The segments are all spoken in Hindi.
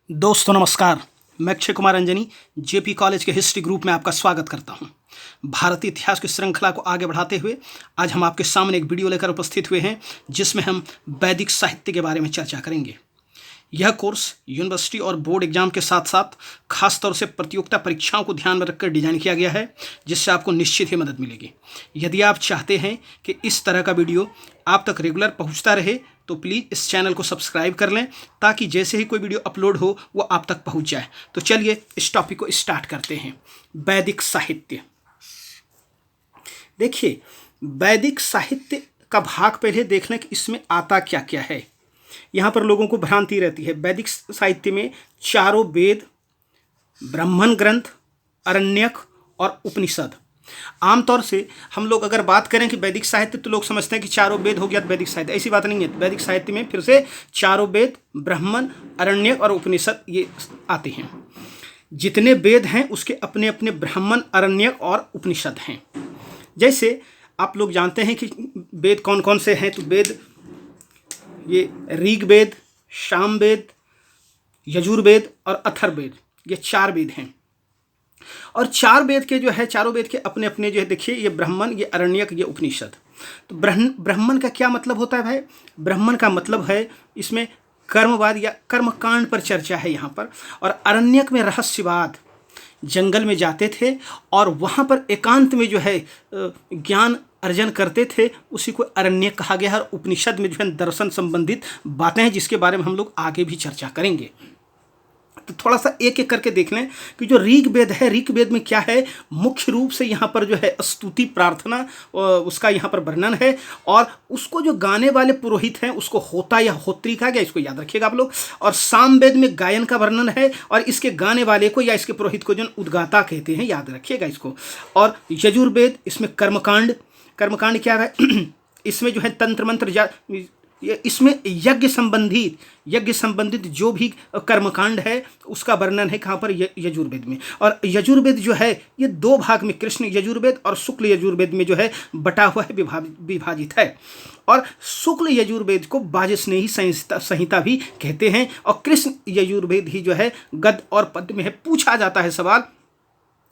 दोस्तों नमस्कार। मैं अक्षय कुमार अंजनी जेपी कॉलेज के हिस्ट्री ग्रुप में आपका स्वागत करता हूं। भारतीय इतिहास की श्रृंखला को आगे बढ़ाते हुए आज हम आपके सामने एक वीडियो लेकर उपस्थित हुए हैं जिसमें हम वैदिक साहित्य के बारे में चर्चा करेंगे। यह कोर्स यूनिवर्सिटी और बोर्ड एग्जाम के साथ साथ खासतौर से प्रतियोगिता परीक्षाओं को ध्यान में रखकर डिजाइन किया गया है, जिससे आपको निश्चित ही मदद मिलेगी। यदि आप चाहते हैं कि इस तरह का वीडियो आप तक रेगुलर पहुंचता रहे तो प्लीज़ इस चैनल को सब्सक्राइब कर लें ताकि जैसे ही कोई वीडियो अपलोड हो वो आप तक पहुंच जाए। तो चलिए इस टॉपिक को स्टार्ट करते हैं। वैदिक साहित्य। देखिए, वैदिक साहित्य का भाग पहले देख लें कि इसमें आता क्या क्या है। यहाँ पर लोगों को भ्रांति रहती है। वैदिक साहित्य में चारों वेद, ब्राह्मण ग्रंथ, अरण्यक और उपनिषद। आमतौर से हम लोग अगर बात करें कि वैदिक साहित्य तो लोग समझते हैं कि चारों वेद हो गया वैदिक साहित्य। ऐसी बात नहीं है। वैदिक साहित्य में फिर से चारों वेद, ब्राह्मण, अरण्यक और उपनिषद ये आते हैं। जितने वेद हैं उसके अपने अपने ब्राह्मण, अरण्यक और उपनिषद हैं। जैसे आप लोग जानते हैं कि वेद कौन कौन से हैं, तो वेद ये ऋग्वेद, सामवेद, यजुर्वेद और अथर्ववेद, ये चार वेद हैं। और चार वेद के जो है, चारों वेद के अपने अपने जो है, देखिए ये ब्राह्मण, ये अरण्यक, ये उपनिषद। तो ब्राह्मण का क्या मतलब होता है भाई? ब्राह्मण का मतलब है इसमें कर्मवाद या कर्मकांड पर चर्चा है यहाँ पर। और अरण्यक में रहस्यवाद, जंगल में जाते थे और वहाँ पर एकांत में जो है ज्ञान अर्जन करते थे, उसी को अरण्यक कहा गया है। और उपनिषद में जो है दर्शन संबंधित बातें हैं जिसके बारे में हम लोग आगे भी चर्चा करेंगे। तो थोड़ा सा एक एक करके देख लें कि जो ऋग्वेद है, ऋग्वेद में क्या है। मुख्य रूप से यहाँ पर जो है स्तुति, प्रार्थना, उसका यहाँ पर वर्णन है। और उसको जो गाने वाले पुरोहित हैं उसको होता या होत्री कहा गया, इसको याद रखिएगा आप लोग। और सामवेद में गायन का वर्णन है और इसके गाने वाले को या इसके पुरोहित को जो उद्गाता कहते हैं, याद रखिएगा इसको। और यजुर्वेद, इसमें कर्मकांड। कर्मकांड क्या है? इसमें जो है तंत्र मंत्र, इसमें यज्ञ संबंधित जो भी कर्मकांड है उसका वर्णन है कहाँ पर? यजुर्वेद में। और यजुर्वेद जो है ये दो भाग में, कृष्ण यजुर्वेद और शुक्ल यजुर्वेद में जो है बटा हुआ है, विभाजित है। और शुक्ल यजुर्वेद को वाजस्नेही संहिता भी कहते हैं। और कृष्ण यजुर्वेद ही जो है गद्य और पद्य में है। पूछा जाता है सवाल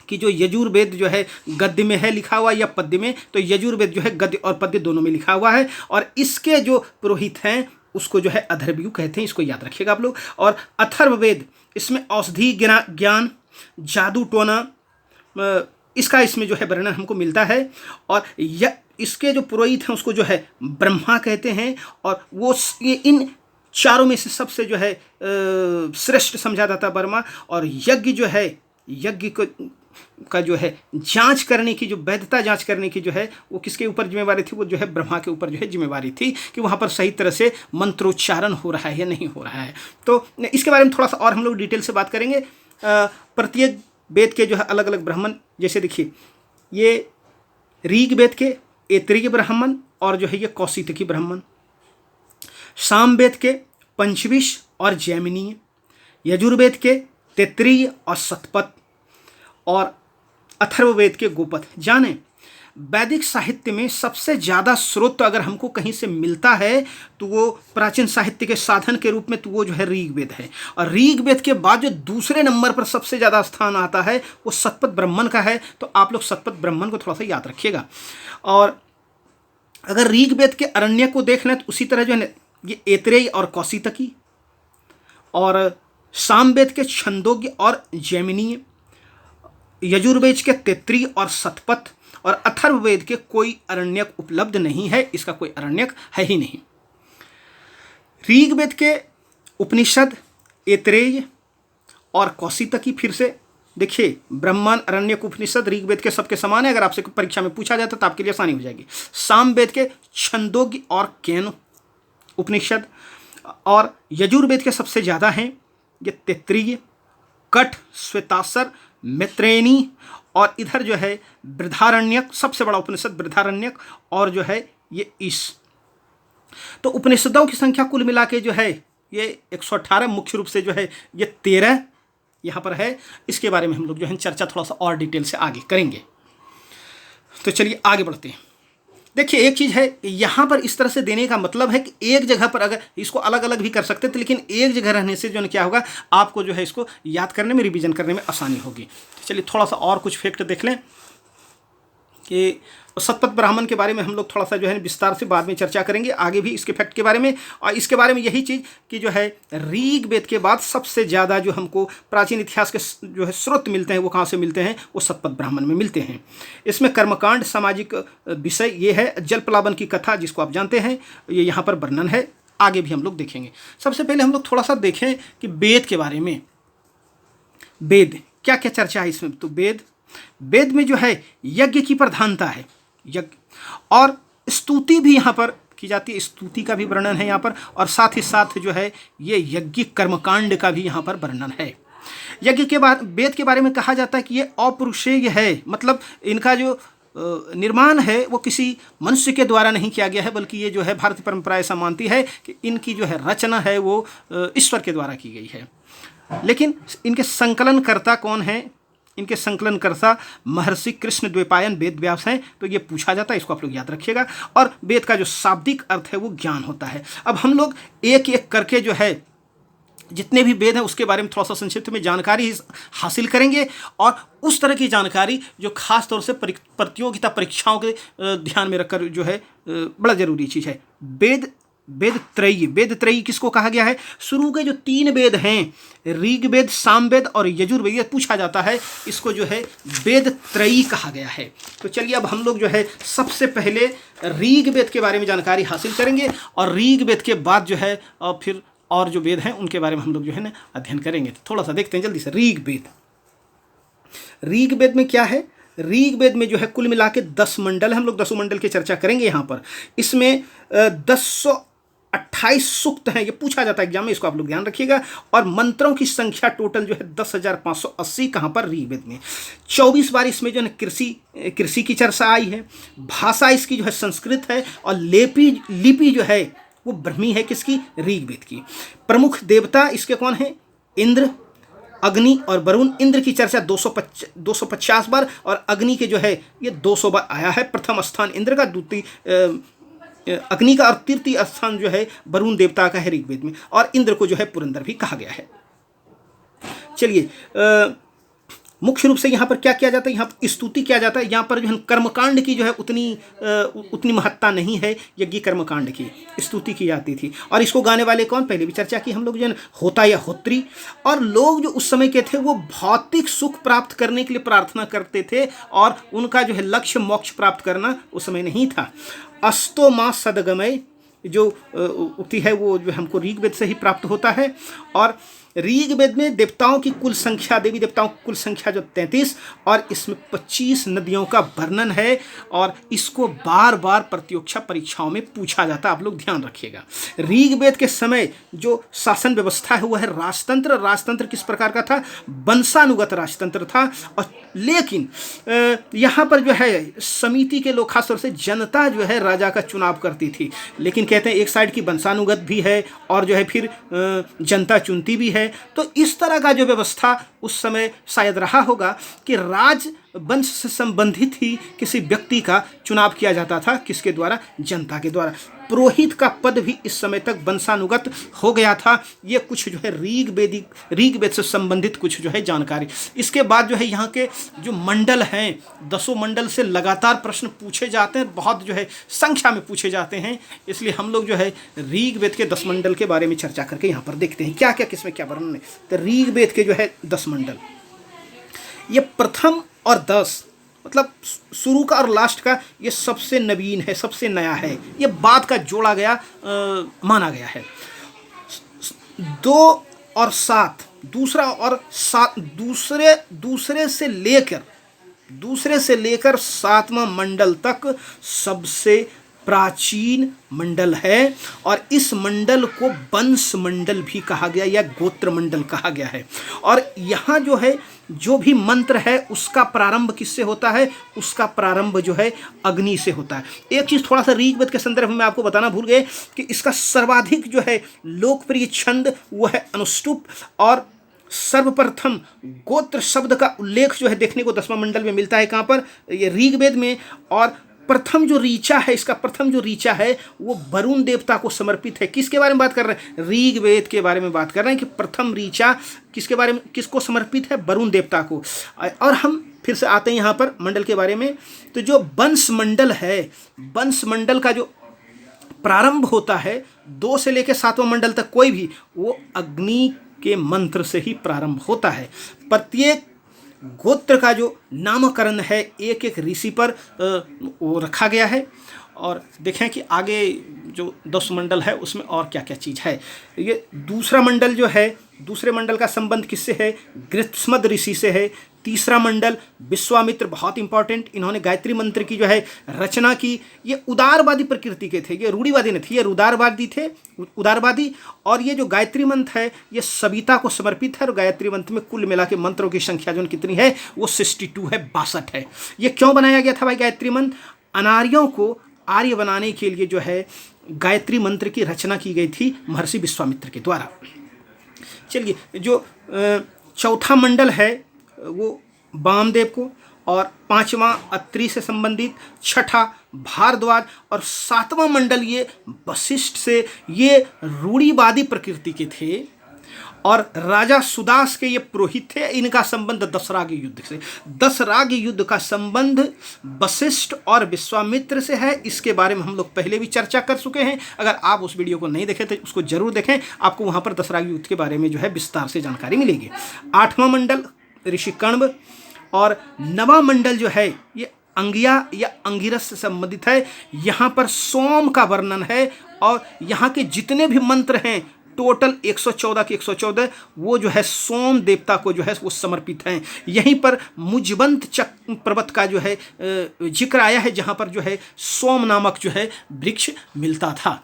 कि जो यजुर्वेद जो है गद्य में है लिखा हुआ या पद्य में, तो यजुर्वेद जो है गद्य और पद्य दोनों में लिखा हुआ है। और इसके जो पुरोहित हैं उसको जो है अथर्वयु कहते हैं, इसको याद रखिएगा आप लोग। और अथर्ववेद, इसमें औषधि ज्ञान, जादू टोना, इसका इसमें जो है वर्णन हमको मिलता है। और इसके जो पुरोहित हैं उसको जो है ब्रह्मा कहते हैं। और वो इन चारों में से सबसे जो है श्रेष्ठ समझा जाता है ब्रह्मा। और यज्ञ जो है, यज्ञ का जो है जांच करने की, जो वैधता जांच करने की जो है वो किसके ऊपर जिम्मेवारी थी? वो जो है ब्रह्मा के ऊपर जो है जिम्मेवारी थी कि वहाँ पर सही तरह से मंत्रोच्चारण हो रहा है या नहीं हो रहा है। तो इसके बारे में थोड़ा सा और हम लोग डिटेल से बात करेंगे। प्रत्येक वेद के जो है अलग अलग ब्राह्मण, जैसे देखिए ये ऋग्वेद के ऐतरेय ब्राह्मण और जो है ये कौशितकी ब्राह्मण, सामवेद के पंचविश और जैमिनीय, यजुर्वेद के तैत्तिरीय और शतपथ, और अथर्ववेद के गोपथ। जाने वैदिक साहित्य में सबसे ज़्यादा स्रोत अगर हमको कहीं से मिलता है तो वो प्राचीन साहित्य के साधन के रूप में तो वो जो है ऋग्वेद है। और ऋग्वेद के बाद जो दूसरे नंबर पर सबसे ज़्यादा स्थान आता है वो शतपथ ब्राह्मण का है। तो आप लोग शतपथ ब्राह्मण को थोड़ा सा याद रखिएगा। और अगर ऋग्वेद के अरण्य को देख लें तो उसी तरह जो है ये ऐतरेय और कौशितकी, और सामवेद के छंदोग्य और जैमिनीय, यजुर्वेद के तैत्तिरीय और शतपथ, और अथर्ववेद के कोई अरण्यक उपलब्ध नहीं है, इसका कोई अरण्यक है ही नहीं। ऋग्वेद के उपनिषद, ऐतरेय और कौशितकी, फिर से देखिए ब्राह्मण, अरण्यक, उपनिषद ऋग्वेद के सबके समान है। अगर आपसे परीक्षा में पूछा जाता तो आपके लिए आसानी हो जाएगी। सामवेद के छंदोग्य और केन उपनिषद, और यजुर्वेद के सबसे ज़्यादा हैं ये तैत्तिरीय, कठ, श्वेतासर, मैत्रेयनी, और इधर जो है बृहदारण्यक, सबसे बड़ा उपनिषद बृहदारण्यक, और जो है ये ईश। तो उपनिषदों की संख्या कुल मिला के जो है ये 118, मुख्य रूप से जो है ये 13 यहाँ पर है। इसके बारे में हम लोग जो है चर्चा थोड़ा सा और डिटेल से आगे करेंगे। तो चलिए आगे बढ़ते हैं। देखिए एक चीज़ है, यहाँ पर इस तरह से देने का मतलब है कि एक जगह पर, अगर इसको अलग अलग भी कर सकते थे, लेकिन एक जगह रहने से जो है क्या होगा, आपको जो है इसको याद करने में, रिवीजन करने में आसानी होगी। तो चलिए थोड़ा सा और कुछ फैक्ट देख लें कि शतपथ ब्राह्मण के बारे में हम लोग थोड़ा सा जो है विस्तार से बाद में चर्चा करेंगे, आगे भी इसके फैक्ट के बारे में। और इसके बारे में यही चीज़ कि जो है ऋग वेद के बाद सबसे ज़्यादा जो हमको प्राचीन इतिहास के जो है स्रोत मिलते हैं, वो कहाँ से मिलते हैं, वो शतपथ ब्राह्मण में मिलते हैं। इसमें कर्मकांड, सामाजिक विषय ये है, जल प्लावन की कथा जिसको आप जानते हैं, ये यहाँ पर वर्णन है, आगे भी हम लोग देखेंगे। सबसे पहले हम लोग थोड़ा सा देखें कि वेद के बारे में, वेद क्या क्या चर्चा है इसमें। तो वेद में जो है यज्ञ की प्रधानता है, यज्ञ, और स्तुति भी यहाँ पर की जाती है, स्तुति का भी वर्णन है यहाँ पर, और साथ ही साथ जो है ये यज्ञ कर्मकांड का भी यहाँ पर वर्णन है। यज्ञ के बारे, वेद के बारे में कहा जाता है कि ये अपौरुषेय है, मतलब इनका जो निर्माण है वो किसी मनुष्य के द्वारा नहीं किया गया है, बल्कि ये जो है भारतीय परंपरा ऐसा मानती है कि इनकी जो है रचना है वो ईश्वर के द्वारा की गई है। लेकिन इनके संकलनकर्ता कौन है, इनके संकलनकर्ता महर्षि कृष्ण द्वैपायन वेद व्यास हैं। तो ये पूछा जाता है, इसको आप लोग याद रखिएगा। और वेद का जो शाब्दिक अर्थ है वो ज्ञान होता है। अब हम लोग एक एक करके जो है जितने भी वेद हैं उसके बारे में थोड़ा सा संक्षिप्त में जानकारी हासिल करेंगे, और उस तरह की जानकारी जो खास तौर से प्रतियोगिता परीक्षाओं के ध्यान में रखकर जो है बड़ा जरूरी चीज़ है। वेद त्रयी किसको कहा गया है? शुरू के जो 3 वेद हैं, ऋग्वेद, सामवेद और यजुर्वेद, ये पूछा जाता है, इसको जो है वेद त्रयी कहा गया है। तो चलिए अब हम लोग जो है सबसे पहले ऋग्वेद के बारे में जानकारी हासिल करेंगे, और ऋग्वेद के बाद जो है और फिर और जो वेद हैं उनके बारे में हम लोग जो है ना अध्ययन करेंगे। तो थोड़ा सा देखते हैं जल्दी से। ऋग्वेद में क्या है? ऋग्वेद में जो है कुल मिला के 10 मंडल, हम लोग 10 मंडल की चर्चा करेंगे यहाँ पर। इसमें 1028 सूक्त हैं, ये पूछा जाता है एग्जाम में, इसको आप लोग ध्यान रखिएगा। और मंत्रों की संख्या टोटल जो है 10,580 कहाँ पर? ऋग्वेद में। 24 बार इसमें जो है कृषि की चर्चा आई है। भाषा इसकी जो है संस्कृत है, और लिपि जो है वो ब्रह्मी है, किसकी? ऋग्वेद की। प्रमुख देवता इसके कौन है? इंद्र, अग्नि और वरुण। इंद्र की चर्चा 250 बार, और अग्नि के जो है ये 200 बार आया है। प्रथम स्थान इंद्र का, द्वितीय अग्नि का, और तृतीय स्थान जो है वरुण देवता का है ऋग्वेद में। और इंद्र को जो है पुरंदर भी कहा गया है। चलिए मुख्य रूप से यहाँ पर क्या किया जाता है? यहाँ पर स्तुति किया जाता है। यहाँ पर जो है कर्मकांड की जो है उतनी महत्ता नहीं है, यज्ञ कर्मकांड की स्तुति की जाती थी। और इसको गाने वाले कौन? पहले भी चर्चा की हम लोग, जो है होता या होत्री। और लोग जो उस समय के थे वो भौतिक सुख प्राप्त करने के लिए प्रार्थना करते थे, और उनका जो है लक्ष्य मोक्ष प्राप्त करना उस समय नहीं था। अस्तो माँ सदगमय जो उक्ति है वो जो हमको ऋग्वेद से ही प्राप्त होता है। और ऋग्वेद में देवताओं की कुल संख्या, देवी देवताओं की कुल संख्या जो 33, और इसमें 25 नदियों का वर्णन है। और इसको बार बार प्रतियोगिता परीक्षाओं में पूछा जाता है, आप लोग ध्यान रखिएगा। ऋग्वेद के समय जो शासन व्यवस्था है वो है राजतंत्र। राजतंत्र किस प्रकार का था? वंशानुगत राजतंत्र था। और लेकिन यहाँ पर जो है समिति के लोग, खासतौर से जनता जो है राजा का चुनाव करती थी। लेकिन कहते हैं एक साइड की वंशानुगत भी है, और जो है फिर जनता चुनती भी है। तो इस तरह का जो व्यवस्था उस समय शायद रहा होगा कि राज वंश से संबंधित ही किसी व्यक्ति का चुनाव किया जाता था, किसके द्वारा? जनता के द्वारा। पुरोहित का पद भी इस समय तक वंशानुगत हो गया था। ये कुछ जो है ऋग्वेद से संबंधित कुछ जो है जानकारी। इसके बाद जो है यहाँ के जो मंडल हैं, 10 मंडल से लगातार प्रश्न पूछे जाते हैं, बहुत जो है संख्या में पूछे जाते हैं। इसलिए हम लोग जो है ऋग्वेद के 10 मंडल के बारे में चर्चा करके यहाँ पर देखते हैं क्या क्या किसमें क्या वर्णन है। तो ऋग्वेद के जो है 10 मंडल, ये प्रथम और 10 मतलब शुरू का और लास्ट का, ये सबसे नवीन है, सबसे नया है। ये बाद का जोड़ा गया माना गया है। 2 और 7 दूसरा, और 7 दूसरे से लेकर 7वां मंडल तक सबसे प्राचीन मंडल है। और इस मंडल को वंश मंडल भी कहा गया या गोत्र मंडल कहा गया है। और यहाँ जो है जो भी मंत्र है उसका प्रारंभ किससे होता है? उसका प्रारंभ जो है अग्नि से होता है। एक चीज़ थोड़ा सा ऋग्वेद के संदर्भ में आपको बताना भूल गए कि इसका सर्वाधिक जो है लोकप्रिय छंद वो है अनुष्टुप। और सर्वप्रथम गोत्र शब्द का उल्लेख जो है देखने को 10वां मंडल में मिलता है। कहाँ पर? ये ऋग्वेद में। और प्रथम जो ऋचा है, इसका प्रथम जो ऋचा है वो वरुण देवता को समर्पित है। किसके बारे में बात कर रहे हैं? ऋग्वेद के बारे में बात कर रहे हैं कि प्रथम ऋचा किसके बारे में, किसको समर्पित है? वरुण देवता को। और हम फिर से आते हैं यहाँ पर मंडल के बारे में। तो जो वंश मंडल है, वंश मंडल का जो प्रारंभ होता है 2 से लेकर 7वां मंडल तक, कोई भी, वो अग्नि के मंत्र से ही प्रारंभ होता है। प्रत्येक गोत्र का जो नामकरण है एक एक ऋषि पर वो रखा गया है। और देखें कि आगे जो 10 मंडल है उसमें और क्या क्या चीज़ है। ये दूसरा मंडल जो है, दूसरे मंडल का संबंध किससे है? गृत्समद ऋषि से है। तीसरा मंडल विश्वामित्र, बहुत इंपॉर्टेंट, इन्होंने गायत्री मंत्र की जो है रचना की। ये उदारवादी प्रकृति के थे, ये रूढ़िवादी नहीं थे, ये उदारवादी थे, उदारवादी। और ये जो गायत्री मंत्र है ये सविता को समर्पित है। और गायत्री मंत्र में कुल मिला के मंत्रों की संख्या जो कितनी है? वो 62 है, 62 है। ये क्यों बनाया गया था भाई गायत्री मंत्र? अनार्यों को आर्य बनाने के लिए जो है गायत्री मंत्र की रचना की गई थी महर्षि विश्वामित्र के द्वारा। चलिए, जो चौथा मंडल है वो वामदेव को, और 5वां अत्रि से संबंधित, 6ठा भारद्वाज, और 7वां मंडल ये वशिष्ठ से, ये रूढ़िवादी प्रकृति के थे। और राजा सुदास के ये पुरोहित थे। इनका संबंध दशराग युद्ध से, दशराग युद्ध का संबंध वशिष्ठ और विश्वामित्र से है। इसके बारे में हम लोग पहले भी चर्चा कर चुके हैं। अगर आप उस वीडियो को नहीं देखे तो उसको जरूर देखें, आपको वहाँ पर दशराग युद्ध के बारे में जो है विस्तार से जानकारी मिलेगी। 8वां मंडल ऋषि कण्व, और 9वां मंडल जो है ये अंगिया या अंगिरस से संबंधित है। यहाँ पर सोम का वर्णन है, और यहाँ के जितने भी मंत्र हैं टोटल 114 के 114 वो जो है सोम देवता को जो है वो समर्पित हैं। यहीं पर मुजबंत चक पर्वत का जो है जिक्र आया है, जहाँ पर जो है सोम नामक जो है वृक्ष मिलता था।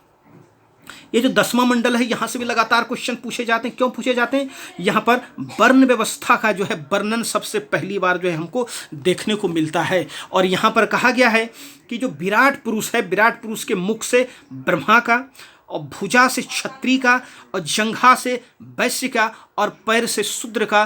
ये जो 10वां मंडल है, यहाँ से भी लगातार क्वेश्चन पूछे जाते हैं। क्यों पूछे जाते हैं? यहाँ पर वर्ण व्यवस्था का जो है वर्णन सबसे पहली बार जो है हमको देखने को मिलता है। और यहाँ पर कहा गया है कि जो विराट पुरुष है, विराट पुरुष के मुख से ब्रह्मा का, और भुजा से क्षत्रिय का, और जंघा से वैश्य का, और पैर से शूद्र का,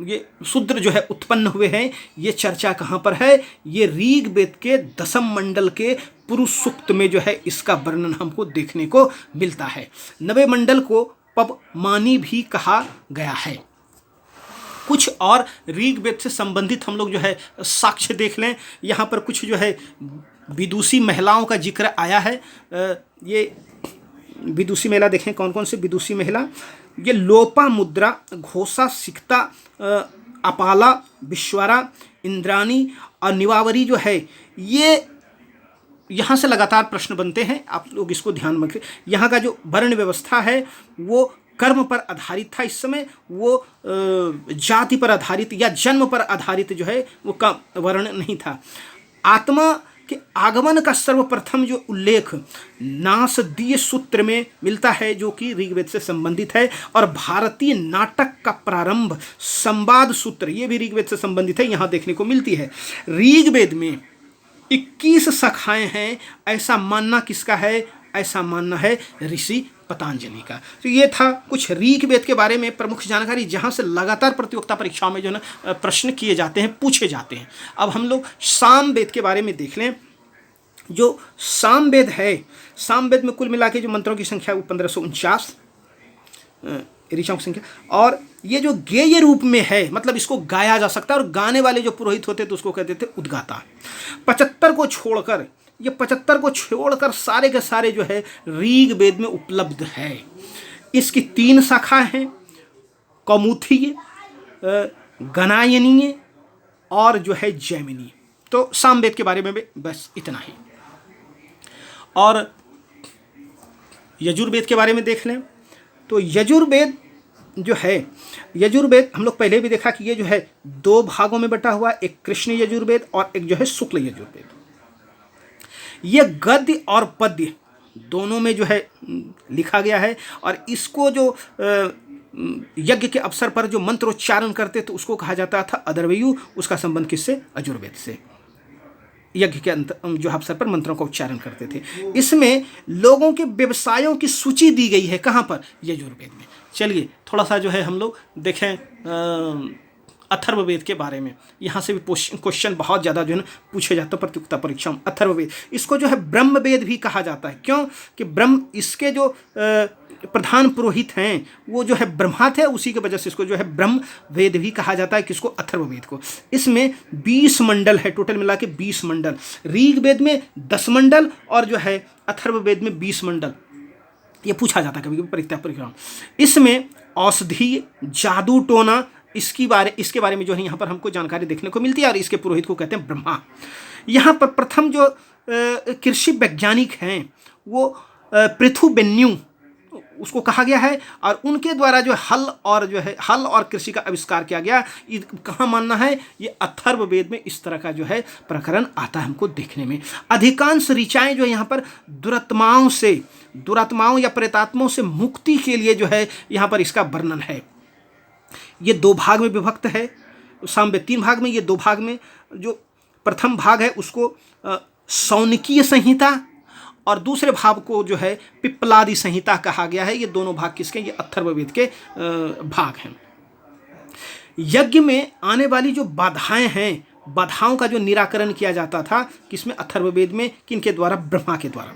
ये शूद्र जो है उत्पन्न हुए हैं। ये चर्चा कहाँ पर है? ये ऋग्वेद के 10वें मंडल के पुरुष सूक्त में जो है इसका वर्णन हमको देखने को मिलता है। 9वें मंडल को पवमानी भी कहा गया है। कुछ और ऋग्वेद से संबंधित हम लोग जो है साक्ष्य देख लें। यहाँ पर कुछ जो है विदुषी महिलाओं का जिक्र आया है। ये विदुषी महिला देखें कौन कौन से विदुषी महिला। ये लोपा मुद्रा, घोषा, सिक्ता, अपाला, विश्वारा, इंद्राणी और निवावरी जो है, ये यहाँ से लगातार प्रश्न बनते हैं, आप लोग इसको ध्यान में रखें। यहाँ का जो वर्ण व्यवस्था है वो कर्म पर आधारित था। इस समय वो जाति पर आधारित या जन्म पर आधारित जो है वो का वर्ण नहीं था। आत्मा के आगमन का सर्वप्रथम जो उल्लेख नासदीय सूत्र में मिलता है, जो कि ऋग्वेद से संबंधित है। और भारतीय नाटक का प्रारंभ संवाद सूत्र, ये भी ऋग्वेद से संबंधित है, यहाँ देखने को मिलती है। ऋग्वेद में 21 शाखाएं हैं, ऐसा मानना किसका है? ऐसा मानना है ऋषि पतंजलि का। तो ये था कुछ ऋग्वेद के बारे में प्रमुख जानकारी, जहाँ से लगातार प्रतियोगिता परीक्षाओं में जो है प्रश्न किए जाते हैं, पूछे जाते हैं। अब हम लोग सामवेद के बारे में देख लें। जो सामवेद है, सामवेद में कुल मिला के जो मंत्रों की संख्या वो 1549 ऋचाओं की संख्या। और ये जो गेय रूप में है, मतलब इसको गाया जा सकता है, और गाने वाले जो पुरोहित होते तो उसको कहते थे उद्गाता। 75 को छोड़कर, ये 75 को छोड़कर सारे के सारे जो है ऋग्वेद में उपलब्ध है। इसकी 3 शाखाएं हैं, कौमुदीय, गणायनीय और जो है जैमिनी। तो सामवेद के बारे में भी बस इतना ही। और यजुर्वेद के बारे में देख लें तो यजुर्वेद जो है, यजुर्वेद हम लोग पहले भी देखा कि ये जो है 2 भागों में बटा हुआ, एक कृष्ण यजुर्वेद और एक जो है शुक्ल यजुर्वेद। ये गद्य और पद्य दोनों में जो है लिखा गया है। और इसको जो यज्ञ के अवसर पर जो मंत्रोच्चारण करते तो उसको कहा जाता था अदर्वयु। उसका संबंध किससे? अजुर्वेद से। यज्ञ के जो अवसर पर मंत्रों का उच्चारण करते थे। इसमें लोगों के व्यवसायों की सूची दी गई है, कहाँ पर? यजुर्वेद में। चलिए थोड़ा सा जो है हम लोग देखें अथर्ववेद के बारे में। यहाँ से भी क्वेश्चन बहुत ज़्यादा जो है ना पूछे जाते हैं प्रतियोगिता परीक्षा में। अथर्ववेद, इसको जो है ब्रह्मवेद भी कहा जाता है। क्यों कि ब्रह्म, इसके जो प्रधान पुरोहित हैं वो जो है ब्रह्मा थे, उसी की वजह से इसको जो है ब्रह्म वेद भी कहा जाता है। किसको? अथर्ववेद को। इसमें 20 मंडल है, टोटल मिला के 20 मंडल। ऋग्वेद में 10 मंडल और जो है अथर्ववेद में 20 मंडल। ये पूछा जाता है कभी कभी परीक्षा। इसमें औषधि, जादू टोना, इसके बारे में जो है यहाँ पर हमको जानकारी देखने को मिलती है और इसके पुरोहित को कहते हैं ब्रह्मा। यहाँ पर प्रथम जो कृषि वैज्ञानिक हैं वो पृथुबेन्यू उसको कहा गया है और उनके द्वारा जो हल और कृषि का आविष्कार किया गया। कहाँ मानना है? ये अथर्ववेद में इस तरह का जो है प्रकरण आता है हमको देखने में। अधिकांश ऋचाएं जो यहाँ पर दुरात्माओं या प्रेतात्माओं से मुक्ति के लिए जो है यहाँ पर इसका वर्णन है। ये 2 भाग में विभक्त है, सामवेद 3 भाग में, ये 2 भाग में। जो प्रथम भाग है उसको सौनकीय संहिता और दूसरे भाग को जो है पिप्पलादि संहिता कहा गया है। ये दोनों भाग किसके? ये अथर्ववेद के भाग हैं। यज्ञ में आने वाली जो बाधाएं हैं, बाधाओं का जो निराकरण किया जाता था किसमें? अथर्ववेद में। किनके द्वारा? ब्रह्मा के द्वारा।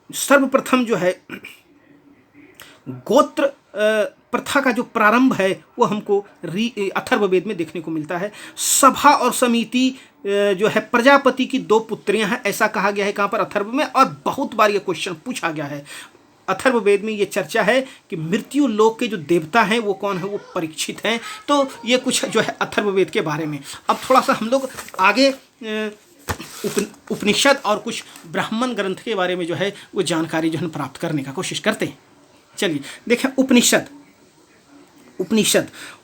सर्वप्रथम जो है गोत्र प्रथा का जो प्रारंभ है वो हमको अथर्ववेद में देखने को मिलता है। सभा और समिति जो है प्रजापति की 2 पुत्रियां हैं, ऐसा कहा गया है कहाँ पर? अथर्व में। और बहुत बार ये क्वेश्चन पूछा गया है। अथर्ववेद में ये चर्चा है कि मृत्यु लोक के जो देवता हैं वो कौन है? वो परीक्षित हैं। तो ये कुछ जो है अथर्ववेद के बारे में। अब थोड़ा सा हम लोग आगे उपनिषद और कुछ ब्राह्मण ग्रंथ के बारे में जो है वो जानकारी जो है प्राप्त करने का कोशिश करते हैं। चलिए देखें,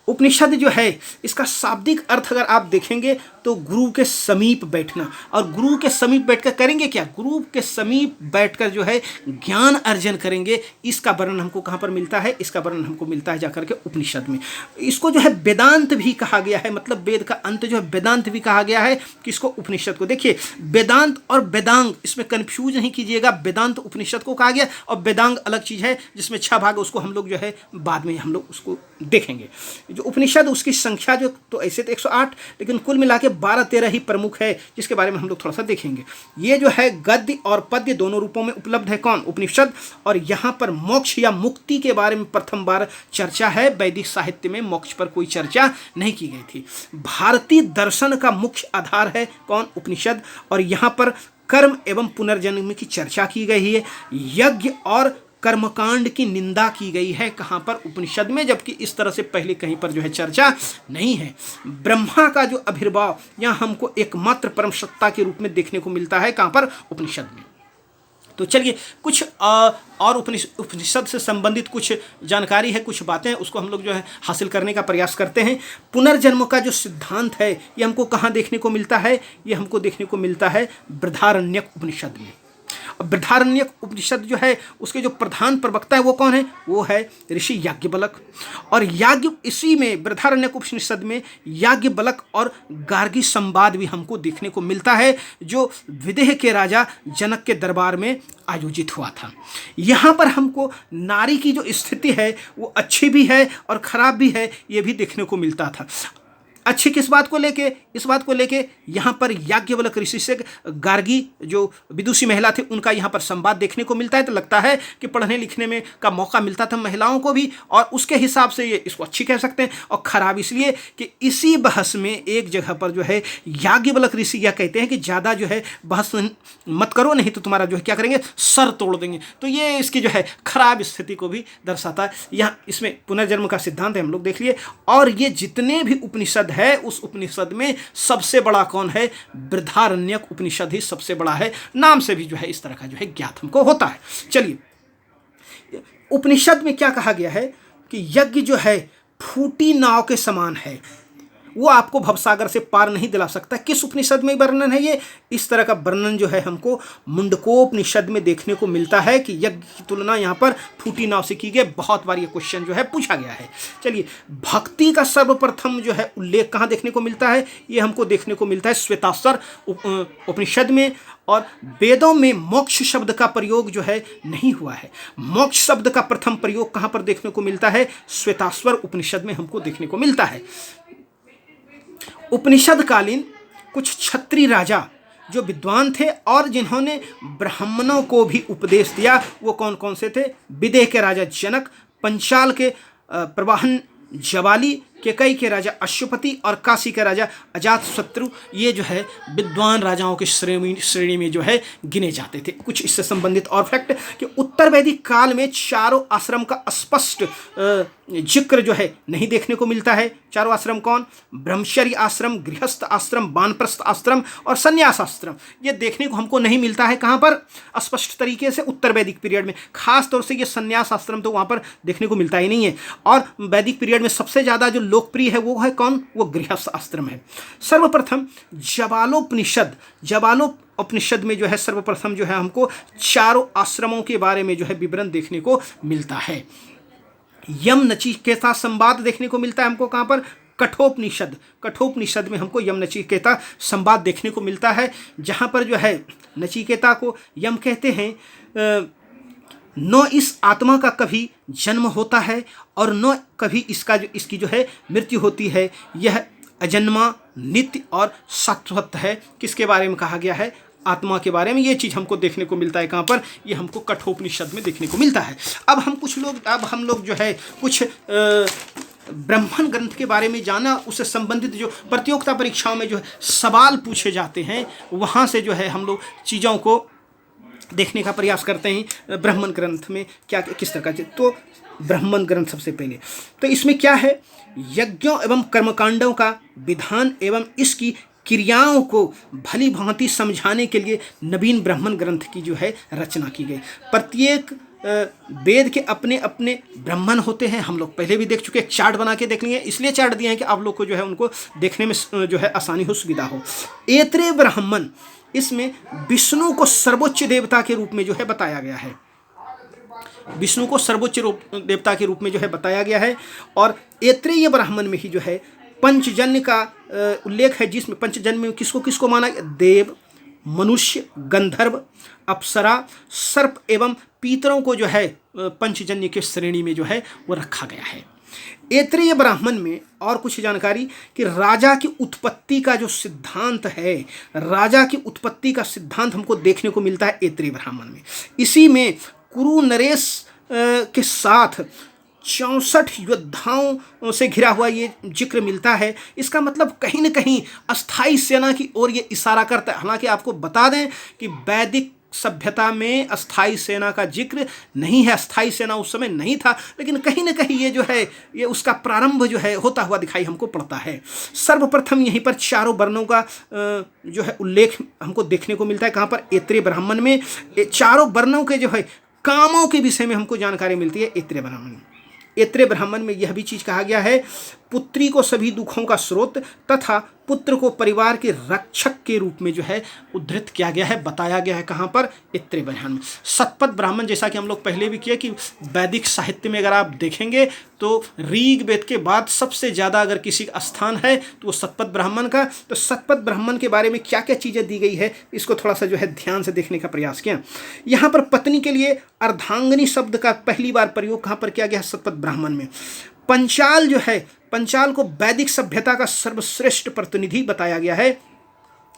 उपनिषद जो है इसका शाब्दिक अर्थ अगर आप देखेंगे तो गुरु के समीप बैठना। और गुरु के समीप बैठकर करेंगे क्या? गुरु के समीप बैठकर जो है ज्ञान अर्जन करेंगे। इसका वर्णन हमको कहाँ पर मिलता है? इसका वर्णन हमको मिलता है जाकर के उपनिषद में। इसको जो है वेदांत भी कहा गया है, मतलब वेद का अंत जो है वेदांत भी कहा गया है। किसको? उपनिषद को। देखिए वेदांत और वेदांग इसमें कन्फ्यूज नहीं कीजिएगा। वेदांत उपनिषद को कहा गया और वेदांग अलग चीज़ है जिसमें 6 भाग, उसको हम लोग जो है बाद में हम लोग उसको देखेंगे। जो उपनिषद उसकी संख्या जो तो ऐसे तो 108, लेकिन कुल मिला के 12-13 ही प्रमुख है, जिसके बारे में हम लोग थोड़ा सा देखेंगे। ये जो है गद्य और पद्य दोनों रूपों में उपलब्ध है। कौन? उपनिषद। और यहाँ पर मोक्ष या मुक्ति के बारे में प्रथम बार चर्चा है। वैदिक साहित्य में मोक्ष पर कोई चर्चा नहीं की गई थी। भारतीय दर्शन का मुख्य आधार है कौन? उपनिषद। और यहाँ पर कर्म एवं पुनर्जन्म की चर्चा की गई है। यज्ञ और कर्मकांड की निंदा की गई है कहाँ पर? उपनिषद में। जबकि इस तरह से पहले कहीं पर जो है चर्चा नहीं है। ब्रह्मा का जो आविर्भाव यहाँ हमको एकमात्र परम सत्ता के रूप में देखने को मिलता है कहाँ पर? उपनिषद में। तो चलिए कुछ और उपनिषद से संबंधित कुछ जानकारी है, कुछ बातें उसको हम लोग जो है हासिल करने का प्रयास करते हैं। पुनर्जन्म का जो सिद्धांत है ये हमको कहाँ देखने को मिलता है? ये हमको देखने को मिलता है बृहदारण्यक उपनिषद में। बृहदारण्यक उपनिषद जो है उसके जो प्रधान प्रवक्ता है वो कौन है? वो है ऋषि याज्ञवल्क। और इसी में बृहदारण्यक उपनिषद में याज्ञवल्क और गार्गी संवाद भी हमको देखने को मिलता है, जो विदेह के राजा जनक के दरबार में आयोजित हुआ था। यहाँ पर हमको नारी की जो स्थिति है वो अच्छी भी है और खराब भी है, ये भी देखने को मिलता था। अच्छी किस बात को लेके? इस बात को लेके यहाँ पर याज्ञवल्क ऋषि से गार्गी जो विदुषी महिला थी उनका यहाँ पर संवाद देखने को मिलता है। तो लगता है कि पढ़ने लिखने में का मौका मिलता था महिलाओं को भी, और उसके हिसाब से ये इसको अच्छी कह सकते हैं। और खराब इसलिए कि इसी बहस में एक जगह पर जो है याज्ञवल्क ऋषि यह कहते हैं कि ज़्यादा जो है बहस मत करो, नहीं तो तुम्हारा जो है क्या करेंगे? सर तोड़ देंगे। तो ये इसकी जो है खराब स्थिति को भी दर्शाता है। यहाँ इसमें पुनर्जन्म का सिद्धांत है, हम लोग देख लिए। और ये जितने भी उपनिषद है उस उपनिषद में सबसे बड़ा कौन है? बृहदारण्यक उपनिषद ही सबसे बड़ा है। नाम से भी जो है इस तरह का जो है ज्ञात हमको होता है। चलिए उपनिषद में क्या कहा गया है कि यज्ञ जो है फूटी नाव के समान है। वो आपको भवसागर से पार नहीं दिला सकता। किस उपनिषद में वर्णन है ये? इस तरह का वर्णन जो है हमको मुंडकोपनिषद में देखने को मिलता है कि यज्ञ की तुलना यहाँ पर फूटी नाव से की गई। बहुत बार ये क्वेश्चन जो है पूछा गया है। चलिए, भक्ति का सर्वप्रथम जो है उल्लेख कहाँ देखने को मिलता है? ये हमको देखने को मिलता है श्वेताश्वर उपनिषद में। और वेदों में मोक्ष शब्द का प्रयोग जो है नहीं हुआ है। मोक्ष शब्द का प्रथम प्रयोग कहाँ पर देखने को मिलता है? श्वेताश्वर उपनिषद में हमको देखने को मिलता है। उपनिषद कालीन कुछ क्षत्रिय राजा जो विद्वान थे और जिन्होंने ब्राह्मणों को भी उपदेश दिया, वो कौन कौन से थे? विदेह के राजा जनक, पंचाल के प्रवाहन जवाली, केकई के राजा अश्वपति और काशी के राजा अजातशत्रु, ये जो है विद्वान राजाओं की श्रेणी में जो है गिने जाते थे। कुछ इससे संबंधित और फैक्ट कि उत्तर वैदिक काल में चारों आश्रम का स्पष्ट जिक्र जो है नहीं देखने को मिलता है। चारों आश्रम कौन? ब्रह्मचर्य आश्रम, गृहस्थ आश्रम, वानप्रस्थ आश्रम और संन्यास आश्रम। ये देखने को हमको नहीं मिलता है। कहाँ पर? स्पष्ट तरीके से उत्तर वैदिक पीरियड में। खास तौर से ये संन्यास आश्रम तो वहाँ पर देखने को मिलता ही नहीं है। और वैदिक पीरियड में सबसे ज़्यादा जो लोकप्रिय है वो है कौन? वो गृहस्थ आश्रम है। सर्वप्रथम जवालोपनिषद में जो है सर्वप्रथम जो है हमको चारों आश्रमों के बारे में जो है विवरण देखने को मिलता है। यम नचिकेता संवाद देखने को मिलता है हमको कहाँ पर? कठोपनिषद में हमको यम नचिकेता संवाद देखने को मिलता है, जहाँ पर जो है नचिकेता को यम कहते हैं, न इस आत्मा का कभी जन्म होता है और न कभी इसकी जो है मृत्यु होती है। यह अजन्मा, नित्य और शाश्वत है। किसके बारे में कहा गया है? आत्मा के बारे में। ये चीज़ हमको देखने को मिलता है कहाँ पर? ये हमको कठोपनिषद में देखने को मिलता है। अब हम लोग जो है कुछ ब्राह्मण ग्रंथ के बारे में जाना, उससे संबंधित जो प्रतियोगिता परीक्षाओं में जो है सवाल पूछे जाते हैं, वहाँ से जो है हम लोग चीज़ों को देखने का प्रयास करते हैं। ब्राह्मण ग्रंथ में क्या किस तरह का? तो ब्राह्मण ग्रंथ सबसे पहले तो इसमें क्या है? यज्ञों एवं कर्मकांडों का विधान एवं इसकी क्रियाओं को भली भांति समझाने के लिए नवीन ब्राह्मण ग्रंथ की जो है रचना की गई। प्रत्येक वेद के अपने अपने ब्राह्मण होते हैं। हम लोग पहले भी देख चुके, एक चार्ट बना के देख लिए, इसलिए चार्ट दिए हैं कि आप लोग को जो है उनको देखने में जो है आसानी हो, सुविधा हो। ऐत्रेय ब्राह्मण, इसमें विष्णु को सर्वोच्च देवता के रूप में जो है बताया गया है। विष्णु को सर्वोच्च देवता के रूप में जो है बताया गया है। और ऐत्रेय ब्राह्मण में ही जो है पंचजन्य का उल्लेख है, जिसमें पंचजन्य में किसको किसको माना? देव, मनुष्य, गंधर्व, अप्सरा, सर्प एवं पीतरों को जो है पंचजन्य के श्रेणी में जो है वो रखा गया है। ऐत्रेय ब्राह्मण में और कुछ जानकारी कि राजा की उत्पत्ति का जो सिद्धांत है, राजा की उत्पत्ति का सिद्धांत हमको देखने को मिलता है ऐत्रेय ब्राह्मण में। इसी में कुरु नरेश के साथ 64 योद्धाओं से घिरा हुआ ये जिक्र मिलता है। इसका मतलब कहीं न कहीं अस्थाई सेना की ओर ये इशारा करता है। हालांकि आपको बता दें कि वैदिक सभ्यता में अस्थाई सेना का जिक्र नहीं है, अस्थाई सेना उस समय नहीं था, लेकिन कहीं न कहीं ये जो है ये उसका प्रारंभ जो है होता हुआ दिखाई हमको पड़ता है। सर्वप्रथम यहीं पर चारों वर्णों का जो है उल्लेख हमको देखने को मिलता है। कहाँ पर? ऐत्रेय ब्राह्मण में। चारों वर्णों के जो है कामों के विषय में हमको जानकारी मिलती है ऐत्रेय ब्राह्मण में। ऐत्रेय ब्राह्मण में यह भी चीज़ कहा गया है, पुत्री को सभी दुखों का स्रोत तथा पुत्र को परिवार के रक्षक के रूप में जो है उद्धृत किया गया है, बताया गया है। कहाँ पर? ऐत्रेय ब्राह्मण में। शतपथ ब्राह्मण, जैसा कि हम लोग पहले भी किए कि वैदिक साहित्य में अगर आप देखेंगे तो ऋग वेद के बाद सबसे ज़्यादा अगर किसी का स्थान है तो वो शतपथ ब्राह्मण का। तो शतपथ ब्राह्मण के बारे में क्या क्या चीज़ें दी गई है, इसको थोड़ा सा जो है ध्यान से देखने का प्रयास किया। यहाँ पर पत्नी के लिए अर्धांगिनी शब्द का पहली बार प्रयोग कहाँ पर किया गया? शतपथ ब्राह्मण में। पंचाल जो है, पंचाल को वैदिक सभ्यता का सर्वश्रेष्ठ प्रतिनिधि बताया गया है।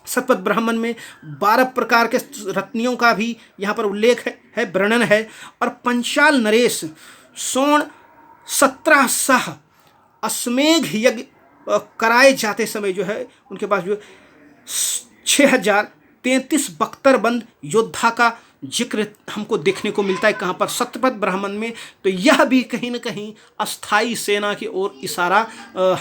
शतपथ ब्राह्मण में 12 प्रकार के रत्नियों का भी यहाँ पर उल्लेख है, वर्णन है। और पंचाल नरेश सोण 17 शाह अश्वमेघ यज्ञ कराए जाते समय जो है उनके पास जो 6033 बख्तरबंद योद्धा का जिक्र हमको देखने को मिलता है। कहाँ पर? शतपथ ब्राह्मण में। तो यह भी कहीं न कहीं अस्थाई सेना की ओर इशारा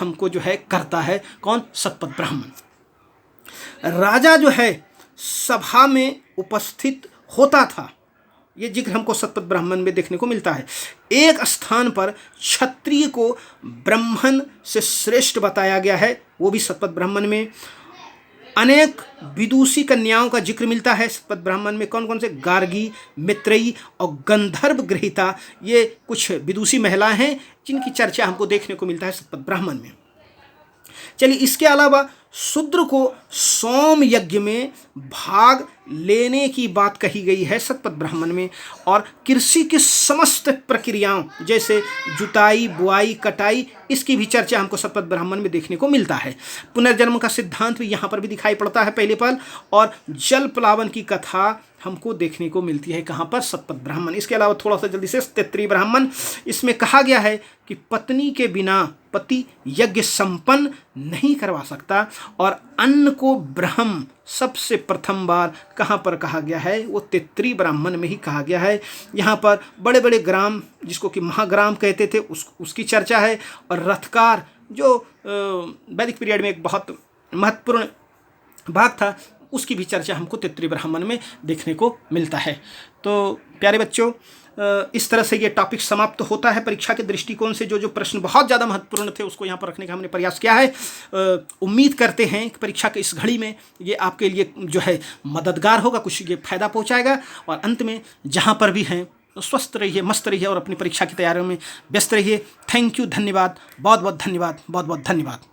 हमको जो है करता है। कौन? शतपथ ब्राह्मण। राजा जो है सभा में उपस्थित होता था ये जिक्र हमको शतपथ ब्राह्मण में देखने को मिलता है। एक स्थान पर क्षत्रिय को ब्राह्मण से श्रेष्ठ बताया गया है, वो भी शतपथ ब्राह्मण में। अनेक विदुषी कन्याओं का जिक्र मिलता है शतपथ ब्राह्मण में। कौन कौन से? गार्गी, मैत्रेयी और गंधर्व गृहीता, ये कुछ विदुषी महिलाएं हैं जिनकी चर्चा हमको देखने को मिलता है शतपथ ब्राह्मण में। चलिए, इसके अलावा शूद्र को सोम यज्ञ में भाग लेने की बात कही गई है शतपथ ब्राह्मण में। और कृषि की समस्त प्रक्रियाओं जैसे जुताई, बुआई, कटाई, इसकी भी चर्चा हमको शतपथ ब्राह्मण में देखने को मिलता है। पुनर्जन्म का सिद्धांत भी यहाँ पर भी दिखाई पड़ता है पहले पल। और जल प्लावन की कथा हमको देखने को मिलती है कहाँ पर? शतपथ ब्राह्मण। इसके अलावा थोड़ा सा जल्दी से तैत्तिरीय ब्राह्मण, इसमें कहा गया है कि पत्नी के बिना पति यज्ञ संपन्न नहीं करवा सकता। और अन्न को ब्रह्म सबसे प्रथम बार कहाँ पर कहा गया है? वो तैत्तिरीय ब्राह्मण में ही कहा गया है। यहाँ पर बड़े बड़े ग्राम, जिसको कि महाग्राम कहते थे, उसकी चर्चा है। और रथकार, जो वैदिक पीरियड में एक बहुत महत्वपूर्ण भाग था, उसकी भी चर्चा हमको तैत्तिरीय ब्राह्मण में देखने को मिलता है। तो प्यारे बच्चों, इस तरह से ये टॉपिक समाप्त होता है। परीक्षा के दृष्टिकोण से जो जो प्रश्न बहुत ज़्यादा महत्वपूर्ण थे उसको यहाँ पर रखने का हमने प्रयास किया है। उम्मीद करते हैं कि परीक्षा के इस घड़ी में ये आपके लिए जो है मददगार होगा, कुछ ये फ़ायदा पहुँचाएगा। और अंत में जहाँ पर भी हैं स्वस्थ रहिए, मस्त रहिए और अपनी परीक्षा की तैयारियों में व्यस्त रहिए। थैंक यू, धन्यवाद, बहुत बहुत धन्यवाद, बहुत बहुत धन्यवाद।